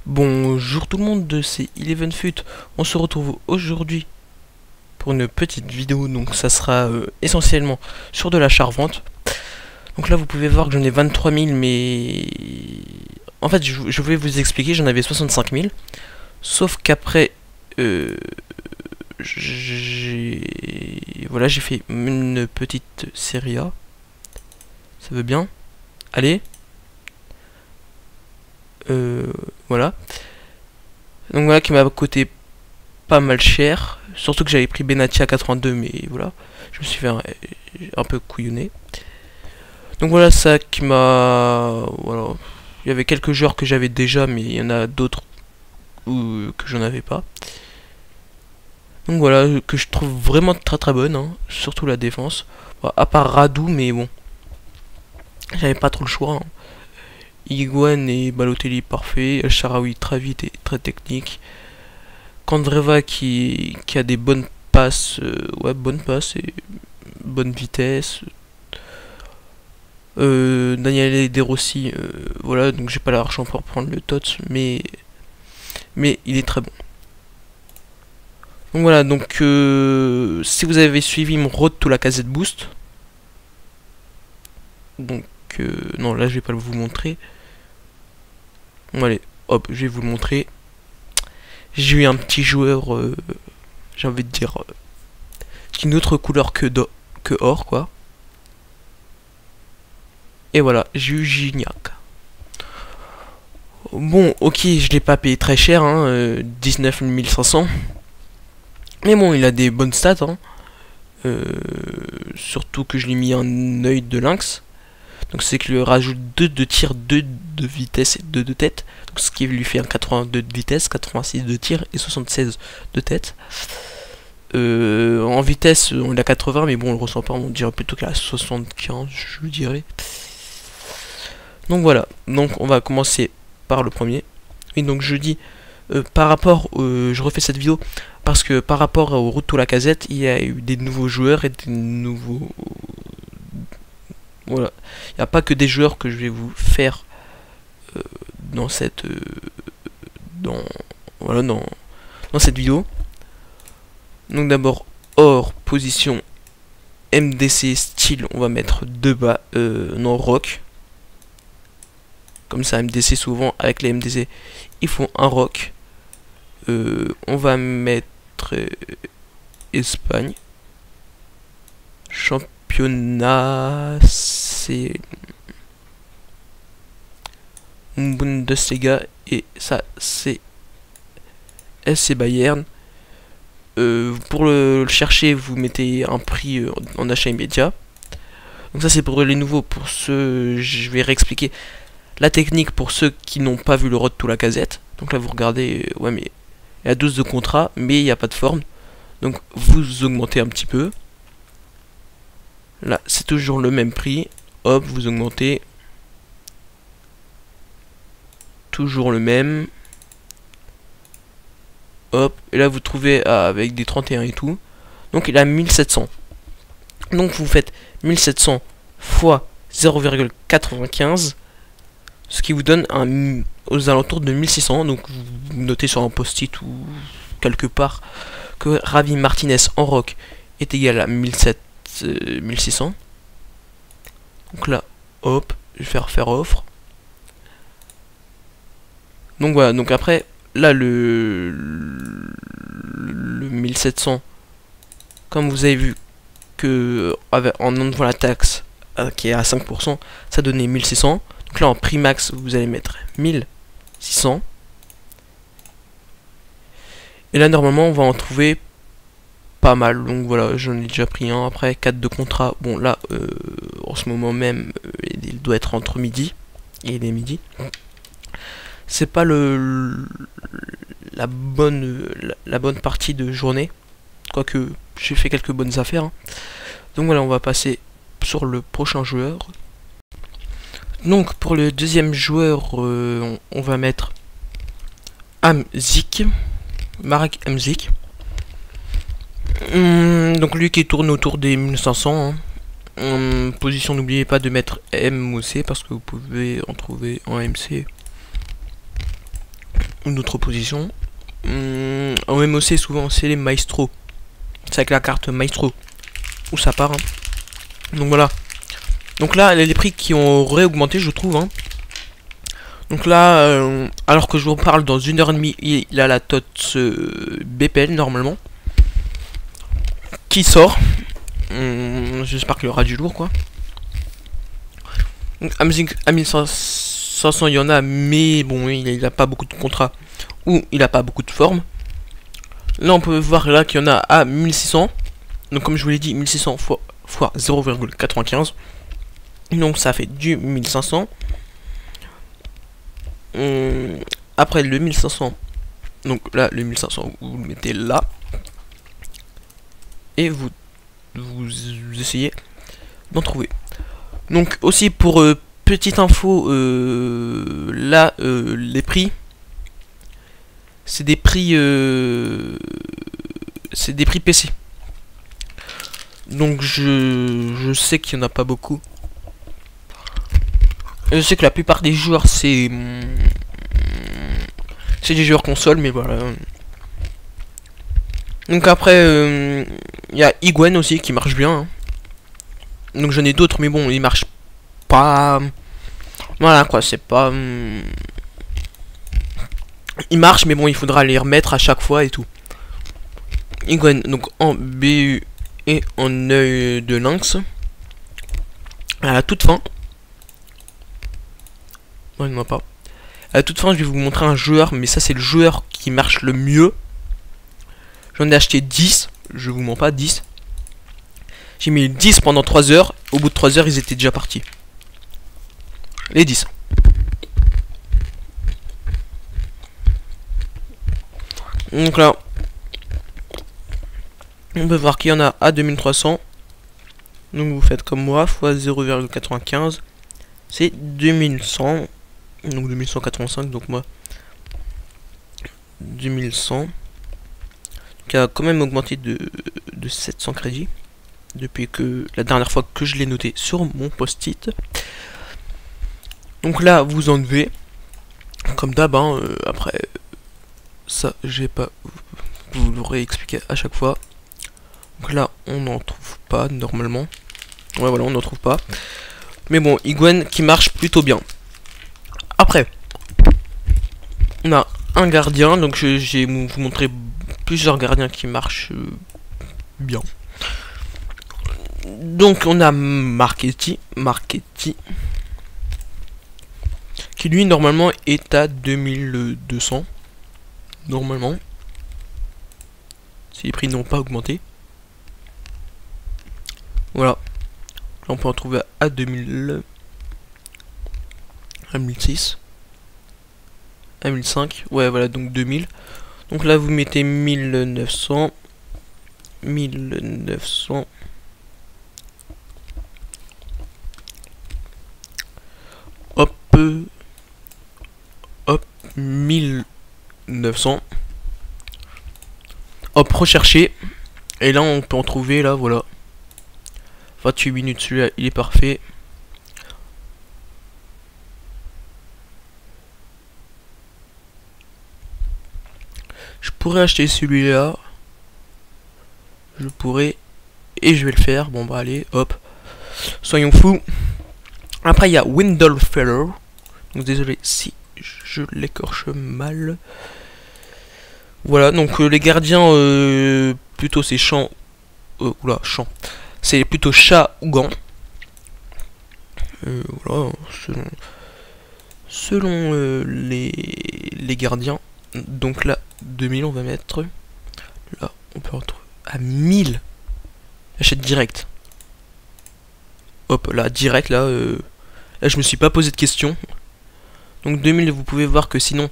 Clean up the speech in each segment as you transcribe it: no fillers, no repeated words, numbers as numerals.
Bonjour tout le monde, c'est ElevenFut. On se retrouve aujourd'hui pour une petite vidéo, donc ça sera essentiellement sur de l'achat-revente. Donc là vous pouvez voir que j'en ai 23 000, mais en fait je vais vous expliquer, j'en avais 65 000. Sauf qu'après j'ai fait une petite série A. Ça veut bien. Allez. Voilà. Donc voilà, qui m'a coûté pas mal cher. Surtout que j'avais pris Benati à 82, mais voilà. Je me suis fait un peu couillonner. Donc voilà, ça qui m'a... Voilà. Il y avait quelques joueurs que j'avais déjà, mais il y en a d'autres que j'en avais pas. Donc voilà, que je trouve vraiment très bonne, hein, surtout la défense. Bon, à part Radou, mais bon. J'avais pas trop le choix. Hein. Higuain et Balotelli parfait, El Shaarawy très vite et très technique. Candreva qui a des bonnes passes, ouais, bonnes passes et bonne vitesse. Daniele De Rossi, voilà, donc j'ai pas l'argent pour prendre le TOTS, mais il est très bon. Donc voilà, donc si vous avez suivi mon Road to Lacazette Boost, donc non, là je vais pas vous montrer. Bon, allez, hop, je vais vous le montrer. J'ai eu un petit joueur, j'ai envie de dire, d'une autre couleur que or, quoi. Et voilà, j'ai eu Gignac. Bon, ok, je l'ai pas payé très cher, hein, 19 500. Mais bon, il a des bonnes stats, hein. Surtout que je l'ai mis un œil de lynx. Donc c'est qu'il lui rajoute 2 de tir, 2 de vitesse et 2 de tête. Donc ce qui lui fait un 82 de vitesse, 86 de tir et 76 de tête. En vitesse on est à 80, mais bon on le ressent pas, on dirait plutôt qu'à 75 je dirais. Donc voilà, donc on va commencer par le premier. Et donc je dis par rapport, je refais cette vidéo parce que par rapport au Road to Lacazette, il y a eu des nouveaux joueurs et des nouveaux... Voilà, il n'y a pas que des joueurs que je vais vous faire dans cette dans cette vidéo. Donc d'abord hors position MDC style, on va mettre de bas non rock. Comme ça MDC souvent avec les MDC ils font un rock. On va mettre Espagne. Championnat, c'est Bundesliga et ça c'est SC Bayern. Pour le chercher, vous mettez un prix en achat immédiat. Donc ça c'est pour les nouveaux. Pour ceux, je vais réexpliquer la technique pour ceux qui n'ont pas vu le Road to Lacazette. Donc là vous regardez, ouais mais il y a 12 de contrat, mais il n'y a pas de forme. Donc vous augmentez un petit peu. Là, c'est toujours le même prix. Hop, vous augmentez. Toujours le même. Hop, et là vous trouvez avec des 31 et tout. Donc il a 1700. Donc vous faites 1700 fois 0,95. Ce qui vous donne aux alentours de 1600. Donc vous notez sur un post-it ou quelque part que Ravi Martinez en rock est égal à 1600. Donc là, hop, je vais faire offre. Donc voilà, donc après, là le 1700, comme vous avez vu que en enlevant la taxe qui est à 5%, ça donnait 1600. Donc là en prix max, vous allez mettre 1600. Et là normalement on va en trouver pas mal, donc voilà, j'en ai déjà pris un. Après 4 de contrat, bon là en ce moment même il doit être entre midi et il est midi. C'est pas la bonne partie de journée, quoique j'ai fait quelques bonnes affaires, hein. Donc voilà, on va passer sur le prochain joueur. Donc pour le deuxième joueur, on va mettre Hamzik, Marek Hamzik. Donc lui qui tourne autour des 1500, hein. En position, n'oubliez pas de mettre MOC parce que vous pouvez en trouver en MC ou d'autres positions. En MOC, souvent, c'est les Maestro. C'est avec la carte Maestro où ça part. Hein. Donc voilà. Donc là, les prix qui ont réaugmenté, je trouve. Hein. Donc là, alors que je vous parle dans 1h30, il a la TOTS BPL normalement qui sort. J'espère qu'il y aura du lourd quoi. Donc à 1500 il y en a, mais bon, il a pas beaucoup de contrats ou il a pas beaucoup de formes. Là, on peut voir là qu'il y en a à 1600. Donc comme je vous l'ai dit, 1600 fois 0,95. Donc ça fait du 1500. Après le 1500, donc là le 1500 vous le mettez là et vous essayez d'en trouver. Donc aussi pour petite info, là les prix c'est des prix PC. Donc je sais qu'il n'y en a pas beaucoup. Je sais que la plupart des joueurs c'est des joueurs console, mais voilà. Donc après il y a Higuain aussi qui marche bien. Hein. Donc j'en ai d'autres, mais bon, ils marchent pas. Voilà quoi, c'est pas. Ils marchent, mais bon, il faudra les remettre à chaque fois et tout. Higuain, donc en BU et en œil de lynx. À la toute fin. Ouais, non, pas. À toute fin, je vais vous montrer un joueur, mais ça, c'est le joueur qui marche le mieux. J'en ai acheté 10. Je vous mens pas, 10. J'ai mis 10 pendant 3 heures. Au bout de 3 heures, ils étaient déjà partis. Les 10. Donc là, on peut voir qu'il y en a à 2300. Donc vous faites comme moi, fois 0,95. C'est 2100. Donc 2185, donc moi 2100 qui a quand même augmenté de 700 crédits depuis que la dernière fois que je l'ai noté sur mon post-it. Donc là vous enlevez comme d'hab, hein, après ça j'ai pas, vous l'aurez expliqué à chaque fois. Donc là on n'en trouve pas normalement. Ouais voilà, on n'en trouve pas. Mais bon, Higuain qui marche plutôt bien. Après, on a un gardien, donc j'ai vous montré plusieurs gardiens qui marchent bien. Donc on a Marchetti, qui lui normalement est à 2200, normalement, si les prix n'ont pas augmenté. Voilà, là on peut en trouver à 2000. À 1006, à 1005, ouais voilà, donc 2000. Donc là vous mettez 1900, hop, hop, 1900, hop, rechercher, et là on peut en trouver, là voilà, 28 minutes, celui-là il est parfait. Je pourrais acheter celui-là. Je pourrais. Et je vais le faire. Bon bah allez, hop. Soyons fous. Après il y a Windlefeller. Donc désolé si je l'écorche mal. Voilà, donc les gardiens plutôt c'est champ. Oula, champ. C'est plutôt chat ou gant. Voilà, selon les gardiens. Donc là, 2000 on va mettre. Là, on peut retrouver à 1000. J'achète direct. Hop, là, direct, là, là, je me suis pas posé de questions. Donc 2000, vous pouvez voir que sinon,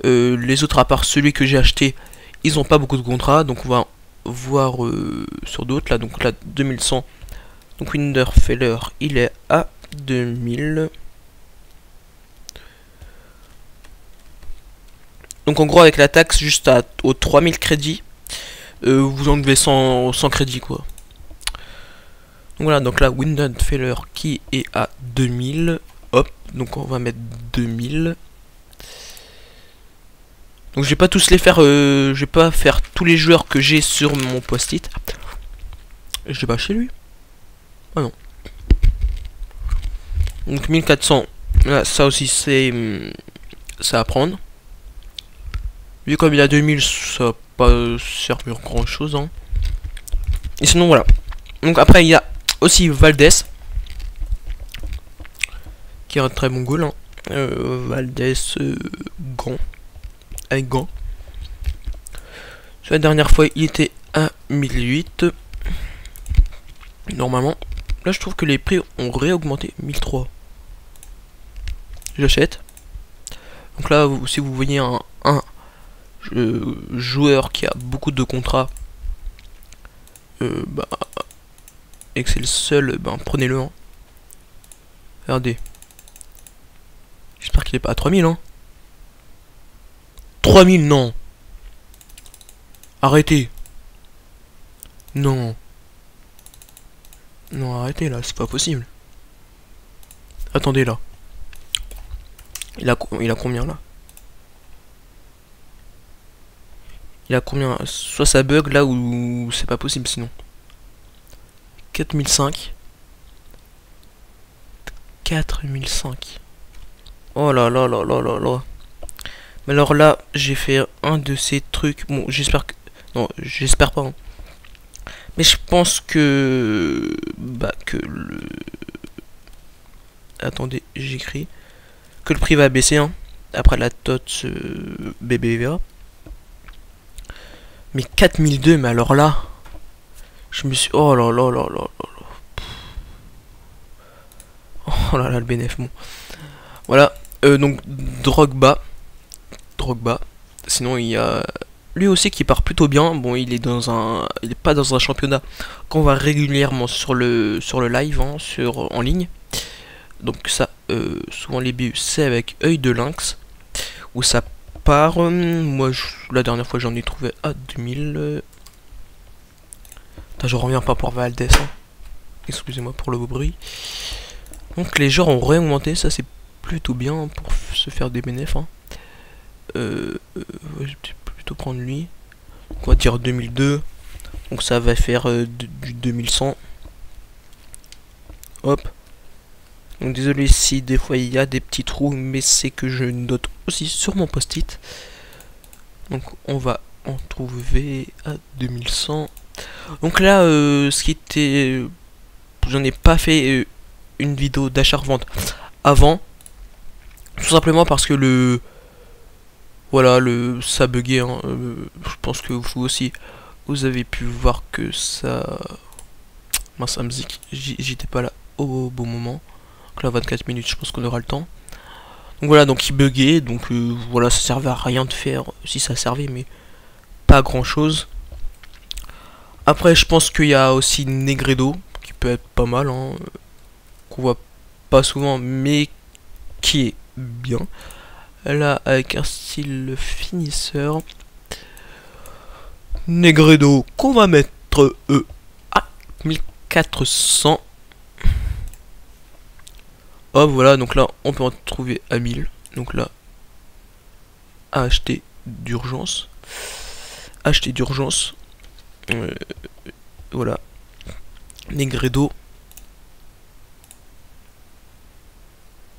les autres, à part celui que j'ai acheté, ils ont pas beaucoup de contrats. Donc on va voir sur d'autres. Là, donc là, 2100. Donc Windlefeller, il est à 2000. Donc en gros avec la taxe juste aux 3000 crédits, vous enlevez 100 crédits quoi. voilà, donc là, Weidenfeller qui est à 2000. Hop, donc on va mettre 2000. Donc je vais pas tous les faire, je vais pas faire tous les joueurs que j'ai sur mon post-it. Je vais pas chez lui. Ah non. Donc 1400. Là, ça aussi c'est ça à prendre. Lui comme il a 2000, ça va pas servir grand chose. Hein. Et sinon voilà. Donc après il y a aussi Valdés. Qui est un très bon goal. Hein. Valdés gant. Avec gants. La dernière fois il était à 1008. Normalement. Là je trouve que les prix ont réaugmenté. 1003. J'achète. Donc là si vous voyez un joueur qui a beaucoup de contrats et que c'est le seul, prenez-le. Hein. Regardez. J'espère qu'il est pas à 3000 hein. 3000 non. Arrêtez. Non. Non arrêtez là, c'est pas possible. Attendez là. Il a combien là? Il a combien? Soit ça bug là ou c'est pas possible sinon. 4005. 4005. Oh là là là là là là. Mais alors là, j'ai fait un de ces trucs. Bon, j'espère que... Non, j'espère pas. Hein. Mais je pense que... que le... Attendez, j'écris. Que le prix va baisser, hein. Après la TOTS BBVA. Mais 4002, mais alors là... Je me suis... Oh là là là là là là. Oh là là, le bénéf, bon. Voilà. Donc, Drogba. Sinon, il y a... Lui aussi qui part plutôt bien. Bon, il est dans un... Il est pas dans un championnat qu'on va régulièrement sur le live, hein, en ligne. Donc ça, souvent les BU, c'est avec œil de lynx. Où ça part... moi, la dernière fois, j'en ai trouvé à 2000... Putain, je reviens pas pour Valdés. Hein. Excusez-moi pour le bruit. Donc les joueurs ont réaugmenté. Ça, c'est plutôt bien pour se faire des bénéfices. Hein. Je vais plutôt prendre lui. On va dire 2002. Donc ça va faire du 2100. Hop. Donc désolé si des fois il y a des petits trous, mais c'est que je note aussi sur mon post-it. Donc on va en trouver à 2100. Donc là, ce qui était... J'en ai pas fait une vidéo d'achat-revente avant. Tout simplement parce que le... Voilà, ça buguait. Hein, je pense que vous aussi, vous avez pu voir que ça... Mince, la musique, j'étais pas là au bon moment. Donc là, 24 minutes, je pense qu'on aura le temps. Donc voilà, donc il buguait. Donc voilà, ça servait à rien de faire. Si ça servait, mais pas grand chose. Après, je pense qu'il y a aussi Negredo, qui peut être pas mal. Hein, qu'on voit pas souvent, mais qui est bien. Là, avec un style finisseur. Negredo, qu'on va mettre à 1400. Oh, voilà, donc là, on peut en trouver à 1000. Donc là, à acheter d'urgence. Acheter d'urgence. Voilà. Negredo.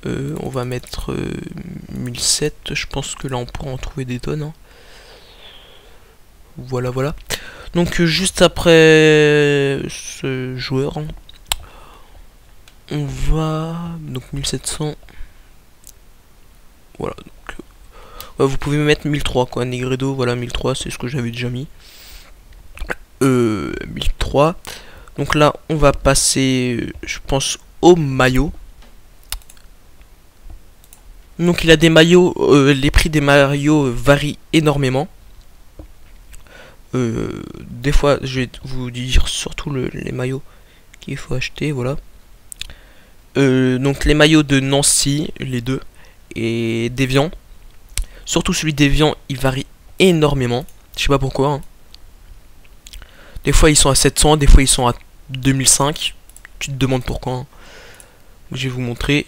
On va mettre 1007. Je pense que là on pourra en trouver des tonnes. Hein. Voilà, voilà. Donc juste après ce joueur, hein, on va... Donc 1700. Voilà. Donc, vous pouvez mettre 1003 quoi. Negredo, voilà 1003, c'est ce que j'avais déjà mis. 1003. Donc là on va passer, je pense, au maillot. Donc il a des maillots, les prix des maillots varient énormément. Des fois je vais vous dire surtout les maillots qu'il faut acheter, voilà. Donc les maillots de Nancy, les deux, et d'Evian. Surtout celui d'Evian, il varie énormément. Je sais pas pourquoi. Hein. Des fois ils sont à 700, des fois ils sont à 2005. tu te demandes pourquoi, hein. Je vais vous montrer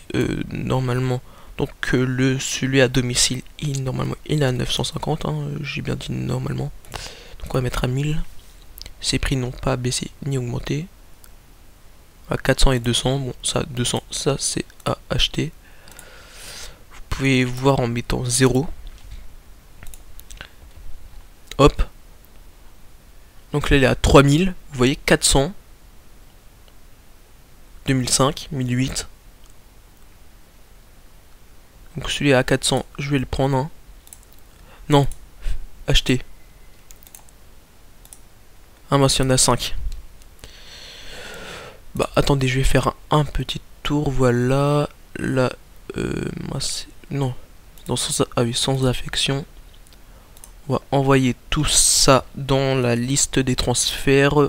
normalement. Donc celui à domicile, normalement il est à 950, hein, j'ai bien dit normalement. Donc on va mettre à 1000. Ces prix n'ont pas baissé ni augmenté. À 400 et 200, bon ça 200, ça c'est à acheter. Vous pouvez voir en mettant 0. Hop. Donc là il est à 3000, vous voyez 400, 2005, 1008. Donc celui à 400, je vais le prendre, hein. Non, acheter. Ah mince, il y en a 5. Bah attendez, je vais faire un petit tour, voilà. Là, moi c'est... Non, dans sans... Ah oui, sans affection. On va envoyer tout ça dans la liste des transferts.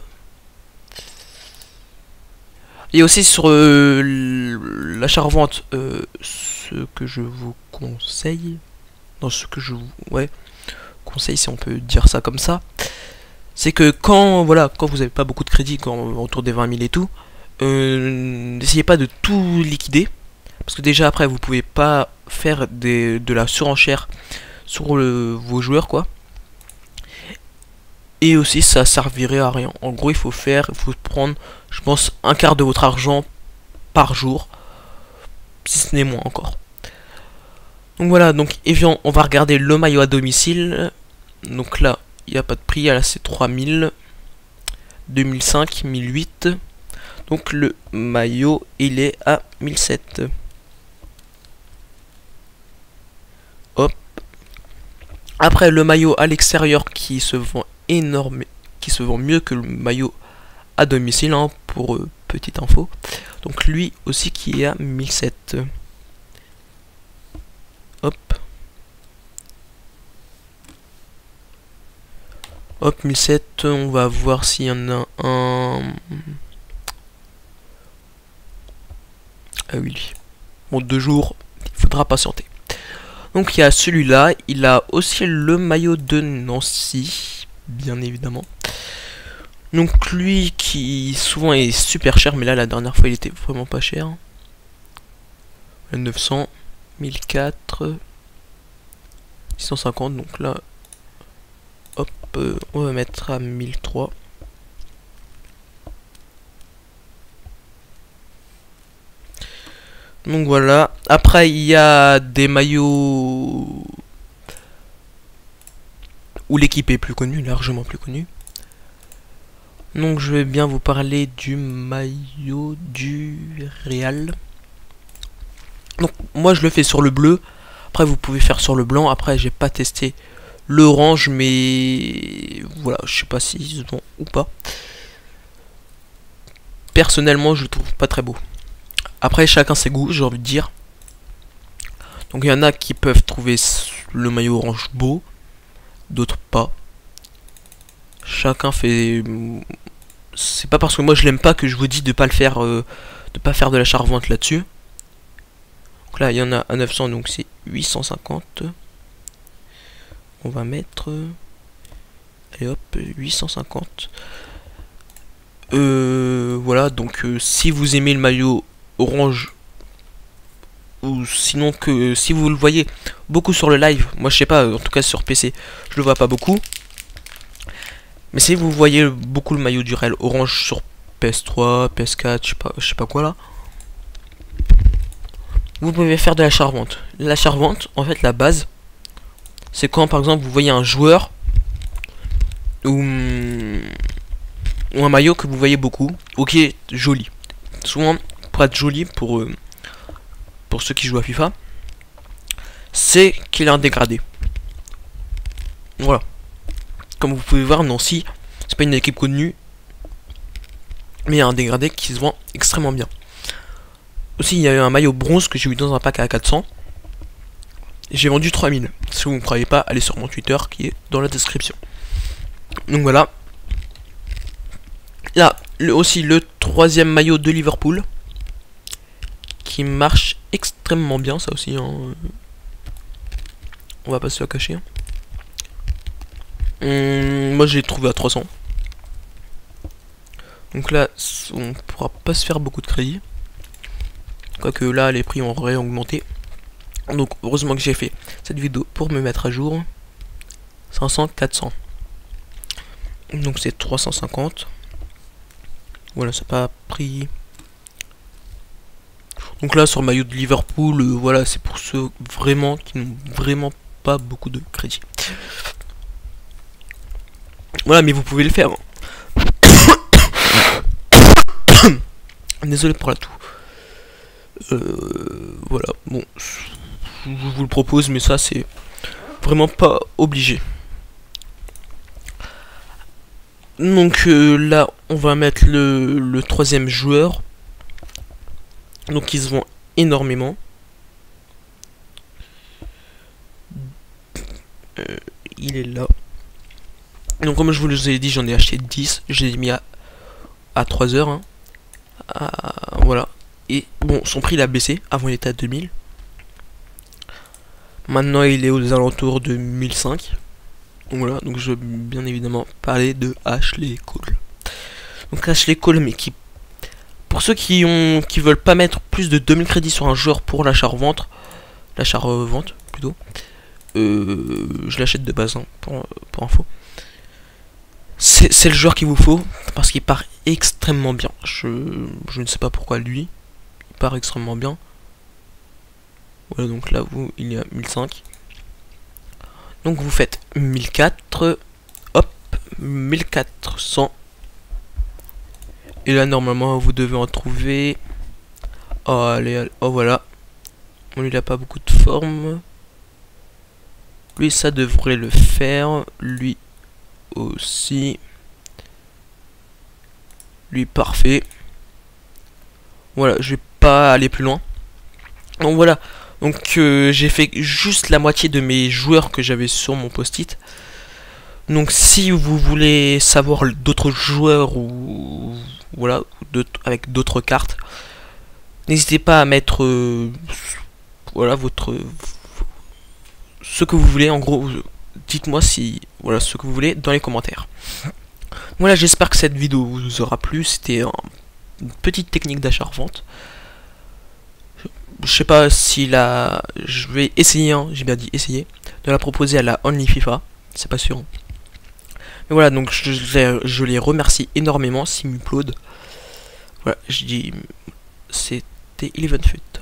Et aussi sur l'achat-revente, ce que je vous conseille, dans ce que je vous conseille, si on peut dire ça comme ça, c'est que quand vous n'avez pas beaucoup de crédit, quand autour des 20 000 et tout, n'essayez pas de tout liquider, parce que déjà après vous pouvez pas faire de la surenchère sur vos joueurs, quoi. Et aussi ça servirait à rien. En gros il faut prendre, je pense, un quart de votre argent par jour, si ce n'est moins encore. Donc voilà, donc évidemment on va regarder le maillot à domicile. Donc là il n'y a pas de prix, là c'est 3000, 2005, 1008. Donc le maillot il est à 1007. Hop. Après le maillot à l'extérieur qui se vend mieux que le maillot à domicile, hein, pour petite info. Donc lui aussi qui est à 1007. Hop. Hop, 1007, on va voir s'il y en a un. Ah oui. Bon, 2 jours, il faudra patienter. Donc il y a celui-là, il a aussi le maillot de Nancy, bien évidemment. Donc lui qui souvent est super cher, mais là la dernière fois il était vraiment pas cher. 900, 1004, 650, donc là, hop, on va mettre à 1003. Donc voilà. Après il y a des maillots où l'équipe est plus connue, largement plus connue. Donc je vais bien vous parler du maillot du Real. Donc moi je le fais sur le bleu. Après vous pouvez faire sur le blanc. Après j'ai pas testé l'orange, mais voilà, je sais pas s'ils se vend ou pas. Personnellement je le trouve pas très beau. Après chacun ses goûts, j'ai envie de dire. Donc il y en a qui peuvent trouver le maillot orange beau, d'autres pas. Chacun fait... C'est pas parce que moi je l'aime pas que je vous dis de pas le faire, de pas faire de l'achat-revente là-dessus. Donc là il y en a à 900, donc c'est 850. On va mettre... Allez hop, 850. Voilà, donc si vous aimez le maillot orange, ou sinon que si vous le voyez beaucoup sur le live, moi je sais pas, en tout cas sur PC je le vois pas beaucoup, mais si vous voyez beaucoup le maillot du Real orange sur PS3, PS4, je sais pas quoi là, vous pouvez faire de l'achat-revente. L'achat-revente, en fait la base, c'est quand par exemple vous voyez un joueur ou un maillot que vous voyez beaucoup, ok, joli, souvent pour être joli pour ceux qui jouent à FIFA, c'est qu'il a un dégradé. Voilà. Comme vous pouvez voir, Nancy, c'est pas une équipe connue, mais il y a un dégradé qui se vend extrêmement bien. Aussi, il y a eu un maillot bronze que j'ai eu dans un pack à 400. J'ai vendu 3000. Si vous ne me croyez pas, allez sur mon Twitter qui est dans la description. Donc voilà. Là, aussi le troisième maillot de Liverpool, qui marche extrêmement bien, ça aussi, hein. On va pas se le cacher. Moi je l'ai trouvé à 300. Donc là, on pourra pas se faire beaucoup de crédit. Quoique là, les prix ont réaugmenté. Donc heureusement que j'ai fait cette vidéo pour me mettre à jour. 500, 400. Donc c'est 350. Voilà, ça n'a pas pris. Donc là, sur le maillot de Liverpool, voilà, c'est pour ceux vraiment qui n'ont vraiment pas beaucoup de crédit. Voilà, mais vous pouvez le faire. Désolé pour la toux. Voilà, bon, je vous le propose, mais ça c'est vraiment pas obligé. Donc là, on va mettre le troisième joueur. Donc ils se vend énormément. Il est là. Donc comme je vous l'ai dit, j'en ai acheté 10. Je l'ai mis à 3 heures. Hein. Voilà. Et bon, son prix il a baissé. Avant il était à 2000. Maintenant il est aux alentours de 1005. Donc voilà, donc je veux bien évidemment parler de Ashley Cole. Donc Ashley Cole, mais qui, pour ceux qui veulent pas mettre plus de 2000 crédits sur un joueur pour l'achat-revente, l'achat-revente plutôt, je l'achète de base, hein, pour info. C'est le joueur qu'il vous faut, parce qu'il part extrêmement bien. Je ne sais pas pourquoi lui, il part extrêmement bien. Voilà, donc là, il est à 1005. Donc vous faites 1004, hop, 1400. Et là, normalement, vous devez en trouver. Oh, allez, oh voilà. Lui, il a pas beaucoup de forme. Lui, ça devrait le faire. Lui aussi. Lui, parfait. Voilà, je vais pas aller plus loin. Donc voilà. Donc j'ai fait juste la moitié de mes joueurs que j'avais sur mon post-it. Donc si vous voulez savoir d'autres joueurs ou voilà, avec d'autres cartes, n'hésitez pas à mettre voilà ce que vous voulez. En gros, dites-moi si voilà ce que vous voulez dans les commentaires. Voilà, j'espère que cette vidéo vous aura plu. C'était une petite technique d'achat-revente. Je sais pas si je vais essayer, hein, j'ai bien dit essayer, de la proposer à la Only FIFA, c'est pas sûr. Mais voilà, donc je les remercie énormément, Simupload. Voilà, je dis, c'était Eleven Foot.